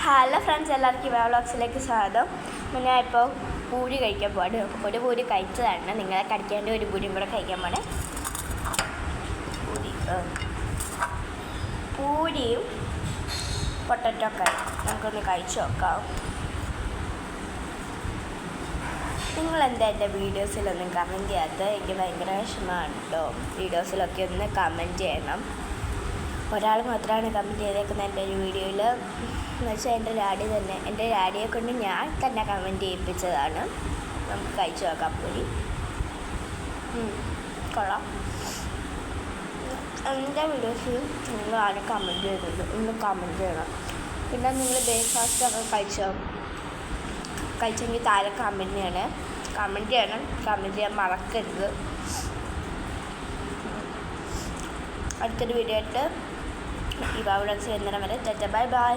Hello friends, എല്ലാവർക്കും ഇവാ വ്ളോഗ്സിലേക്ക് സ്വാഗതം. ഞാൻ ഇപ്പോൾ പൂരി കഴിക്കാൻ പോവാണ്. ഒരു പൂരി കഴിച്ചതാണ്, നിങ്ങളെ കടിക്കേണ്ട ഒരു പൂരിയും കൂടെ കഴിക്കാൻ പോണേ. പൂരിയും പൊട്ടറ്റോ കറി നമുക്കൊന്ന് കഴിച്ച് നോക്കാം. നിങ്ങളെന്താ എൻ്റെ വീഡിയോസിലൊന്നും കമൻറ്റ് ചെയ്യാത്തത്? എനിക്ക് ഭയങ്കര വിഷമമാണ് കേട്ടോ. വീഡിയോസിലൊക്കെ ഒന്ന് കമൻറ്റ് ചെയ്യണം. ഒരാൾ മാത്രമാണ് കമൻറ്റ് ചെയ്തേക്കുന്നത് എൻ്റെ ഒരു വീഡിയോയിൽ. എന്ന് വെച്ചാൽ എൻ്റെ ഡാഡിയെ കൊണ്ട് ഞാൻ തന്നെ കമൻറ്റ് ചെയ്യിപ്പിച്ചതാണ്. നമുക്ക് കഴിച്ചു നോക്കാം പൂരി. കൊള്ളാം. എൻ്റെ വീഡിയോസിൽ നിങ്ങൾ ആരും കമൻറ്റ് ചെയ്തത് ഒന്ന് കമൻറ്റ് ചെയ്യണം. പിന്നെ നിങ്ങൾ ബ്രേക്ക്ഫാസ്റ്റൊക്കെ കഴിച്ചെങ്കിൽ താഴെ കമൻറ്റ് ചെയ്യണം. കമൻറ്റ് ചെയ്യാൻ മറക്കരുത്. അടുത്തൊരു വീഡിയോ ആയിട്ട് ഇവാ വ്ളോഗ്സ് ചെയ്യുന്നതിന് വരെ ബൈ ബൈ.